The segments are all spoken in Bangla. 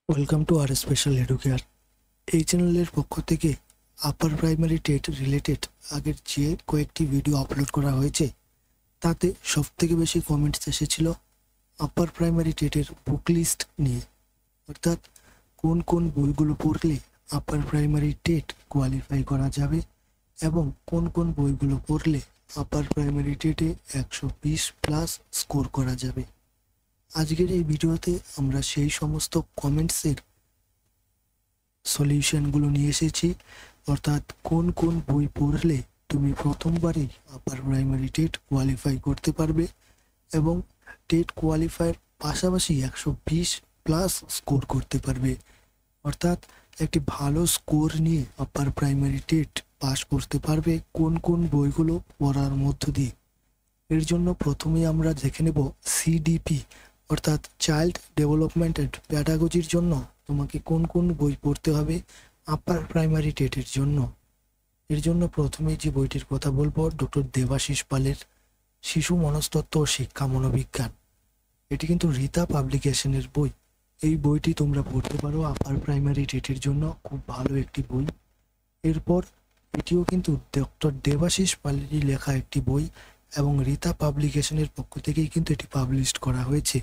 Welcome to our special Educare. এই চ্যানেলের পক্ষ থেকে আপার প্রাইমারি টেট রিলেটেড আগের যে কয়েকটি ভিডিও আপলোড করা হয়েছে তাতে সবথেকে বেশি কমেন্টস এসেছিল আপার প্রাইমারি টেটের বুক লিস্ট নিয়ে, অর্থাৎ কোন কোন বইগুলো পড়লে আপার প্রাইমারি টেট কোয়ালিফাই করা যাবে এবং কোন কোন বইগুলো পড়লে আপার প্রাইমারি টেটে 120+ স্কোর করা যাবে। আজকের এই ভিডিওতে আমরা সেই সমস্ত কমেন্টসের সলিউশনগুলো নিয়ে এসেছি, অর্থাৎ কোন কোন বই পড়লে তুমি প্রথমবারেই আপার প্রাইমারি টেট কোয়ালিফাই করতে পারবে এবং টেট কোয়ালিফাইয়ের পাশাপাশি 120+ স্কোর করতে পারবে, অর্থাৎ একটি ভালো স্কোর নিয়ে আপার প্রাইমারি টেট পাস করতে পারবে কোন কোন বইগুলো পড়ার মধ্য দিয়ে। এর জন্য প্রথমেই আমরা দেখে নেব সিডিপি অর্থাৎ চাইল্ড ডেভেলপমেন্ট অ্যান্ড প্যাডাগজির জন্য তোমাকে কোন কোন বই পড়তে হবে আপার প্রাইমারি টেটের জন্য। এর জন্য প্রথমেই যে বইটির কথা বলবো ডক্টর দেবাশিস পালের শিশু মনস্তত্ত্ব ও শিক্ষা মনোবিজ্ঞান। এটি কিন্তু রীতা পাবলিকেশনের বই। এই বইটি তোমরা পড়তে পারো আপার প্রাইমারি টেটের জন্য, খুব ভালো একটি বই। এরপর এটিও কিন্তু ডক্টর দেবাশিস পালেরই লেখা একটি বই এবং রীতা পাবলিকেশনের পক্ষ থেকেই কিন্তু এটি পাবলিশড করা হয়েছে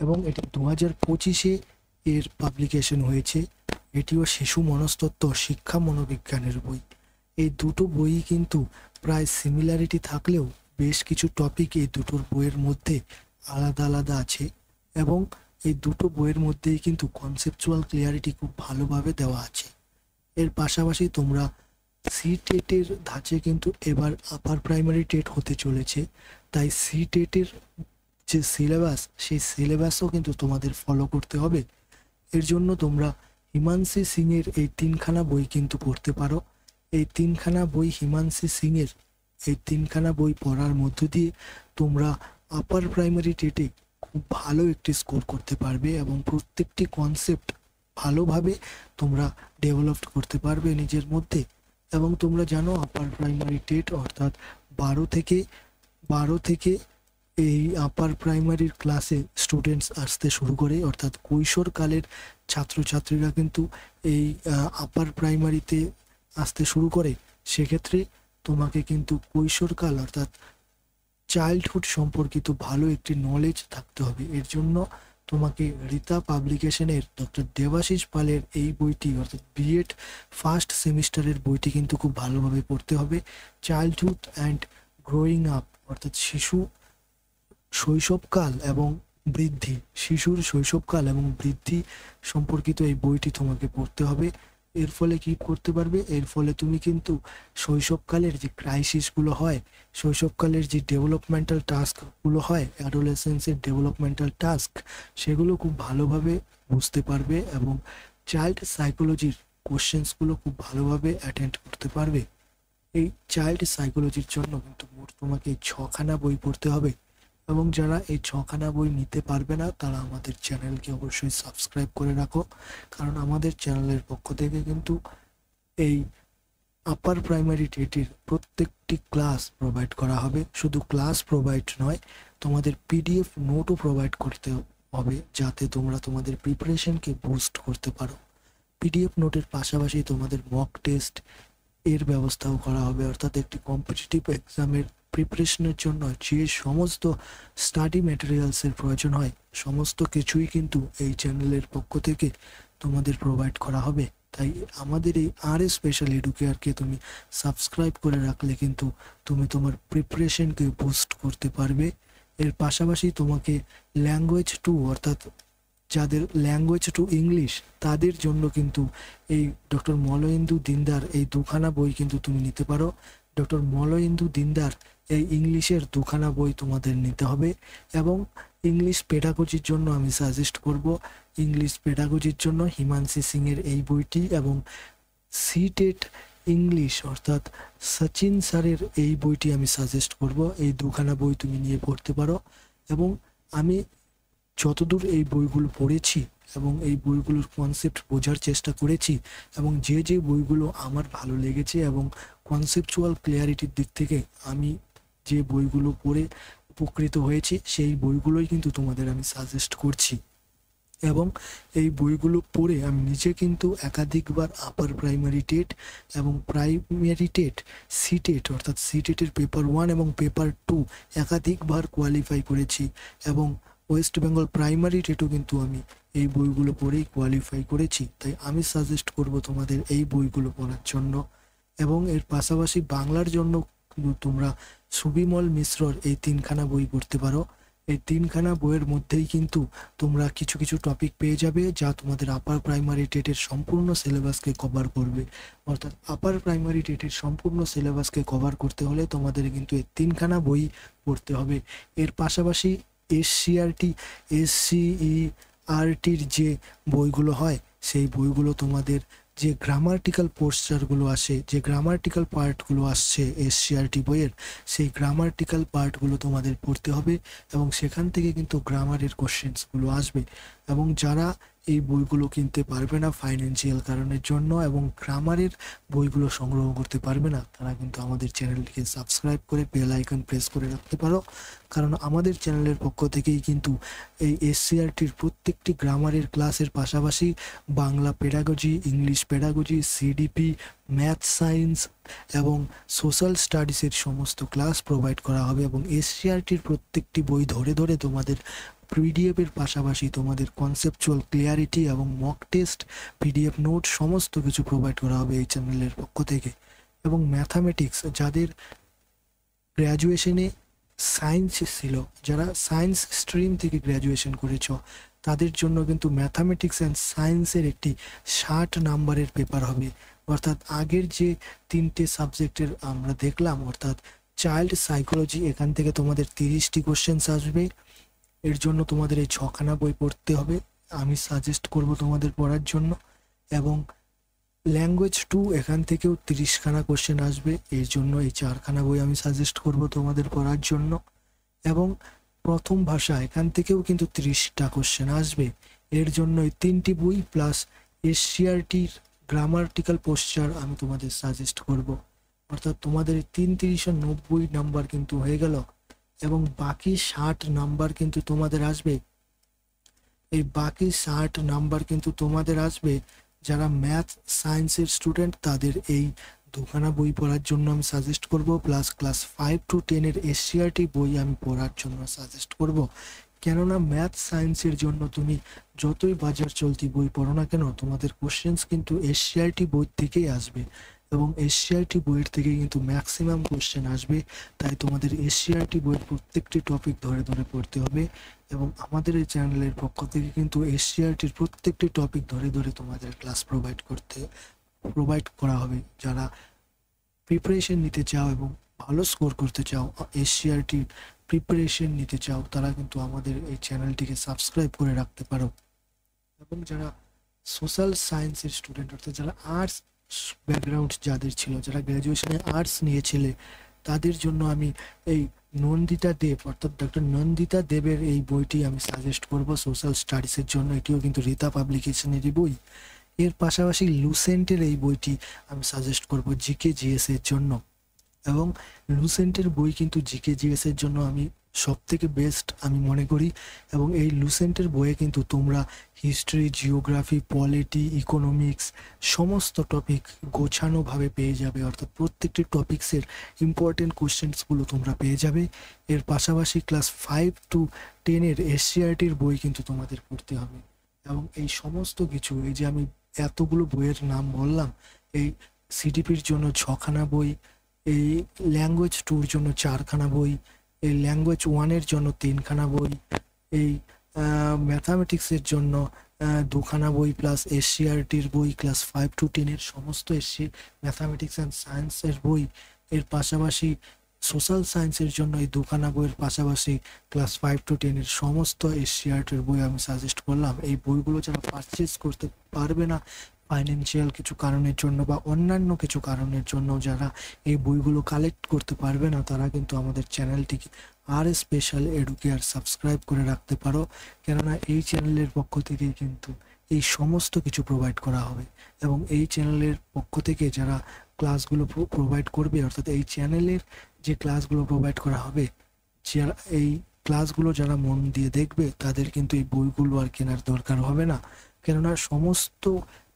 এবং এটি 2025-এ এর পাবলিকেশন হয়েছে। এটিও শিশু মনস্তত্ত্ব শিক্ষা মনোবিজ্ঞানের বই। এই দুটো বই কিন্তু প্রায় সিমিলারিটি থাকলেও বেশ কিছু টপিক এই দুটোর বইয়ের মধ্যে আলাদা আলাদা আছে এবং এই দুটো বইয়ের মধ্যেই কিন্তু কনসেপচুয়াল ক্লিয়ারিটি খুব ভালোভাবে দেওয়া আছে। এর পাশাপাশি তোমরা সি টেটের ধাঁচে কিন্তু এবার আপার প্রাইমারি টেট হতে চলেছে, তাই সি টেটের যে সিলেবাস সেই সিলেবাসও কিন্তু তোমাদের ফলো করতে হবে। এর জন্য তোমরা হিমাংশী সিংয়ের এই 3খানা বই কিন্তু পড়তে পারো। এই 3খানা বই হিমাংশী সিংয়ের এই 3খানা বই পড়ার মধ্য দিয়ে তোমরা আপার প্রাইমারি টেটে খুব ভালো একটি স্কোর করতে পারবে এবং প্রত্যেকটি কনসেপ্ট ভালোভাবে তোমরা ডেভেলপ করতে পারবে নিজের মধ্যে। এবং তোমরা জানো আপার প্রাইমারি টেট অর্থাৎ 12 থেকে এই আপার প্রাইমারির ক্লাসে স্টুডেন্টস আসতে শুরু করে, অর্থাৎ কৈশোরকালের ছাত্রছাত্রীরা কিন্তু এই আপার প্রাইমারিতে আসতে শুরু করে। সেক্ষেত্রে তোমাকে কিন্তু কৈশোরকাল অর্থাৎ চাইল্ডহুড সম্পর্কিত ভালো একটি নলেজ থাকতে হবে। এর জন্য তোমাকে রীতা পাবলিকেশনের ডক্টর দেবাশিস পালের এই বইটি অর্থাৎ বিএড ফার্স্ট সেমিস্টারের বইটি কিন্তু খুব ভালোভাবে পড়তে হবে। চাইল্ডহুড অ্যান্ড গ্রোয়িং আপ অর্থাৎ শৈশবকাল এবং বৃদ্ধি, শিশুর শৈশবকাল এবং বৃদ্ধি সম্পর্কিত এই বইটি তোমাকে পড়তে হবে। এর ফলে কি করতে পারবে, এর ফলে তুমি কিন্তু শৈশবকালের যে ক্রাইসিসগুলো হয়, শৈশবকালের যে ডেভেলপমেন্টাল টাস্কগুলো হয়, অ্যাডোলেসেন্সের ডেভেলপমেন্টাল টাস্ক, সেগুলো খুব ভালোভাবে বুঝতে পারবে এবং চাইল্ড সাইকোলজির কোশ্চেন্সগুলো খুব ভালোভাবে অ্যাটেন্ড করতে পারবে। এই চাইল্ড সাইকোলজির জন্য কিন্তু মোট তোমাকে 6খানা বই পড়তে হবে এবং যারা এই 6খানা বই নিতে পারবে না তারা আমাদের চ্যানেলকে অবশ্যই সাবস্ক্রাইব করে রাখো, কারণ আমাদের চ্যানেলের পক্ষ থেকে কিন্তু এই আপার প্রাইমারি টেটের প্রত্যেকটি ক্লাস প্রোভাইড করা হবে। শুধু ক্লাস প্রোভাইড নয়, তোমাদের পিডিএফ নোটও প্রোভাইড করতে হবে যাতে তোমরা তোমাদের প্রিপারেশনকে বুস্ট করতে পারো। পিডিএফ নোটের পাশাপাশি তোমাদের মক টেস্ট এর ব্যবস্থাও করা হবে, অর্থাৎ একটি কম্পিটিটিভ এক্সামের প্রিপারেশনের জন্য যে সমস্ত স্টাডি ম্যাটেরিয়ালসের প্রয়োজন হয় সমস্ত কিছুই কিন্তু এই চ্যানেলের পক্ষ থেকে তোমাদের প্রোভাইড করা হবে। তাই আমাদের এই আর স্পেশাল এডুকেয়ারকে তুমি সাবস্ক্রাইব করে রাখলে কিন্তু তুমি তোমার প্রিপারেশনকে বুস্ট করতে পারবে। এর পাশাপাশি তোমাকে ল্যাঙ্গুয়েজ টু অর্থাৎ যাদের ল্যাঙ্গুয়েজ টু ইংলিশ তাদের জন্য কিন্তু এই ডক্টর মলয়েন্দু দিনদার এই 2খানা বই কিন্তু তুমি নিতে পারো। ডক্টর মলয়েন্দু দিনদার এই ইংলিশের 2খানা বই তোমাদের নিতে হবে এবং ইংলিশ পেডাগজির জন্য আমি সাজেস্ট করব ইংলিশ পেডাগজির জন্য হিমাংশী সিংয়ের এই বইটি এবং সিটেট ইংলিশ অর্থাৎ সচিন স্যারের এই বইটি আমি সাজেস্ট করব। এই 2খানা বই তুমি নিয়ে পড়তে পারো এবং আমি যতদূর এই বইগুলো পড়েছি এবং এই বইগুলোর কনসেপ্ট বোঝার চেষ্টা করেছি এবং যে যে বইগুলো আমার ভালো লেগেছে এবং কনসেপচুয়াল ক্লিয়ারিটির দিক থেকে আমি যে বইগুলো পড়ে উপকৃত হয়েছি সেই বইগুলোই কিন্তু তোমাদের আমি সাজেস্ট করছি। এবং এই বইগুলো পড়ে আমি নিজে কিন্তু একাধিকবার আপার প্রাইমারি টেট এবং প্রাইমারি টেট সিটেট অর্থাৎ সিটেটের পেপার 1 এবং পেপার 2 একাধিকবার কোয়ালিফাই করেছি এবং ওয়েস্ট বেঙ্গল প্রাইমারি টেটও কিন্তু আমি এই বইগুলো পড়েই কোয়ালিফাই করেছি। তাই আমি সাজেস্ট করব তোমাদের এই বইগুলো পড়ার জন্য। এবং এর পাশাপাশি বাংলার জন্য তোমরা সুবিমল মিশ্রর এই 3খানা বই পড়তে পারো। এই 3খানা বইয়ের মধ্যেই কিন্তু তোমরা কিছু কিছু টপিক পেয়ে যাবে যা তোমাদের আপার প্রাইমারি টেটের সম্পূর্ণ সিলেবাসকে কভার করবে। অর্থাৎ আপার প্রাইমারি টেটের সম্পূর্ণ সিলেবাসকে কভার করতে হলে তোমাদের কিন্তু এই 3খানা বই পড়তে হবে। এর পাশাপাশি এসসিআরটি এসসিইআরটির যে বইগুলো হয় সেই বইগুলো তোমাদের যে গ্রামার্টিক্যাল পোস্টারগুলো আসে, যে গ্রামার্টিক্যাল পার্টগুলো আসছে এসসিআরটি বইয়ের, সেই গ্রামার্টিক্যাল পার্টগুলো তোমাদের পড়তে হবে এবং সেখান থেকে কিন্তু গ্রামারের কোশ্চেন্সগুলো আসবে। এবং যারা এই বইগুলো কিনতে পারবে না ফাইন্যান্সিয়াল কারণের জন্য এবং গ্রামারের বইগুলো সংগ্রহ করতে পারবে না, তারা কিন্তু আমাদের চ্যানেলটিকে সাবস্ক্রাইব করে বেল আইকন প্রেস করে রাখতে পারো। কারণ আমাদের চ্যানেলের পক্ষ থেকেই কিন্তু এই এসসিআরটির প্রত্যেকটি গ্রামারের ক্লাসের পাশাপাশি Bangla pedagogy, English pedagogy, CDP, math science এবং সোশ্যাল স্টাডিজের সমস্ত ক্লাস প্রোভাইড করা হবে। এবং এসসিআরটির প্রত্যেকটি বই ধরে ধরে তোমাদের পিডিএফের পাশাপাশি তোমাদের কনসেপচুয়াল ক্লিয়ারিটি এবং মক টেস্ট, পিডিএফ নোট সমস্ত কিছু প্রোভাইড করা হবে এই চ্যানেলের পক্ষ থেকে। এবং ম্যাথামেটিক্স, যাদের গ্র্যাজুয়েশনে সায়েন্স ছিল, যারা সায়েন্স স্ট্রিম থেকে গ্র্যাজুয়েশন করেছ, তাদের জন্য কিন্তু ম্যাথামেটিক্স অ্যান্ড সায়েন্সের একটি 60 নাম্বারের পেপার হবে। অর্থাৎ আগের যে 3টে সাবজেক্টের আমরা দেখলাম, অর্থাৎ চাইল্ড সাইকোলজি, এখান থেকে তোমাদের 30টি কোশ্চেন্স আসবে। এর জন্য তোমাদের এই 6খানা বই পড়তে হবে, আমি সাজেস্ট করব তোমাদের পড়ার জন্য। এবং ল্যাঙ্গুয়েজ 2, এখান থেকেও 30খানা কোশ্চেন আসবে, এর জন্য এই 4খানা বই আমি সাজেস্ট করব তোমাদের পড়ার জন্য। এবং প্রথম ভাষা, এখান থেকেও কিন্তু 30টা কোশ্চেন আসবে, এর জন্য এই 3টি বই প্লাস এসসিআরটির গ্রামার্টিক্যাল পোস্টার আমি তোমাদের সাজেস্ট করব। অর্থাৎ তোমাদের 3×30=90 নাম্বার কিন্তু হয়ে গেল। এবং বাকি 60 নাম্বার কিন্তু তোমাদের আসবে, এই বাকি 60 নাম্বার কিন্তু তোমাদের আসবে যারা ম্যাথ সায়েন্সের স্টুডেন্ট, তাদের এই 2খানা বই পড়ার জন্য আমি সাজেস্ট করব। প্লাস ক্লাস 5 to 10 এসসিআরটি বই আমি পড়ার জন্য সাজেস্ট করব। কেননা ম্যাথ সায়েন্সের জন্য তুমি যতই বাজার চলতি বই পড়ো না কেন, তোমাদের কোশ্চেন্স কিন্তু এসসিআরটি বই থেকেই আসবে এবং এসসিআরটি বইয়ের থেকে কিন্তু ম্যাক্সিমাম কোশ্চেন আসবে। তাই তোমাদের এসসিআরটি বইয়ের প্রত্যেকটি টপিক ধরে ধরে পড়তে হবে। এবং আমাদের এই চ্যানেলের পক্ষ থেকে কিন্তু এসসিআরটির প্রত্যেকটি টপিক ধরে ধরে তোমাদের ক্লাস প্রোভাইড করা হবে। যারা প্রিপারেশন নিতে চাও এবং ভালো স্কোর করতে চাও, এসসিআরটি প্রিপারেশন নিতে চাও, তারা কিন্তু আমাদের এই চ্যানেলটিকে সাবস্ক্রাইব করে রাখতে পারো। এবং যারা সোশ্যাল সায়েন্সের স্টুডেন্ট, অর্থাৎ যারা আর্টস ব্যাকগ্রাউন্ড যাদের ছিল, যারা গ্র্যাজুয়েশনে আর্টস নিয়েছিলে, তাদের জন্য আমি এই নন্দিতা দেব অর্থাৎ ডক্টর নন্দিতা দেবের এই বইটি আমি সাজেস্ট করব সোশ্যাল স্টাডিজের জন্য। এটিও কিন্তু রীতা পাবলিকেশনেরই বই। এর পাশাপাশি লুসেন্টের এই বইটি আমি সাজেস্ট করব জিকে জিএস এর জন্য। এবং লুসেন্টের বই কিন্তু জিকে জিএস এর জন্য আমি সব থেকে বেস্ট আমি মনে করি। এবং এই লুসেন্টের বইয়ে কিন্তু তোমরা হিস্ট্রি, জিওগ্রাফি, পলিটি, ইকোনমিক্স সমস্ত টপিক গোছানোভাবে পেয়ে যাবে। অর্থাৎ প্রত্যেকটি টপিক্সের ইম্পর্টেন্ট কোশ্চেন্সগুলো তোমরা পেয়ে যাবে। এর পাশাপাশি ক্লাস 5 to 10 এসসিআরটির বই কিন্তু তোমাদের পড়তে হবে। এবং এই সমস্ত কিছু, এই যে আমি এতগুলো বইয়ের নাম বললাম, এই সিডিপির জন্য 6খানা বই, এই ল্যাঙ্গুয়েজ 2-র জন্য 4খানা বই, এই ল্যাঙ্গুয়েজ 1-এর জন্য 3খানা বই, এই ম্যাথামেটিক্সের জন্য 2খানা বই, প্লাস এসসিআরটির বই ক্লাস 5 to 10 সমস্ত ম্যাথামেটিক্স অ্যান্ড সায়েন্সের বই। এর পাশাপাশি সোশ্যাল সায়েন্সের জন্য এই 2খানা বইয়ের পাশাপাশি ক্লাস 5 to 10 সমস্ত এসসিআরটির বই আমি সাজেস্ট করলাম। এই বইগুলো যারা পারচেজ করতে পারবে না ফাইন্যান্সিয়াল কিছু কারণের জন্য বা অন্যান্য কিছু কারণের জন্য, যারা এই বইগুলো কালেক্ট করতে পারবে না, তারা কিন্তু আমাদের চ্যানেলটিকে আর স্পেশাল এডুকেয়ার সাবস্ক্রাইব করে রাখতে পারো। কেননা এই চ্যানেলের পক্ষ থেকেই কিন্তু এই সমস্ত কিছু প্রোভাইড করা হবে। এবং এই চ্যানেলের পক্ষ থেকে যারা ক্লাসগুলো প্রোভাইড করবে, অর্থাৎ এই চ্যানেলের যে ক্লাসগুলো প্রোভাইড করা হবে, যারা এই ক্লাসগুলো যারা মন দিয়ে দেখবে তাদের কিন্তু এই বইগুলো আর কেনার দরকার হবে না, কেননা সমস্ত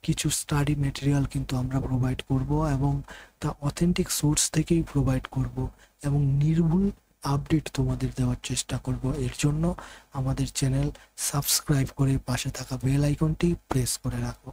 কিছু স্টাডি মেটেরিয়াল কিন্তু আমরা প্রোভাইড করব এবং তা অথেন্টিক সোর্স থেকেই প্রোভাইড করব এবং নির্ভুল আপডেট তোমাদের দেওয়ার চেষ্টা করব। এর জন্য আমাদের চ্যানেল সাবস্ক্রাইব করে পাশে থাকা বেল আইকনটি প্রেস করে রাখো।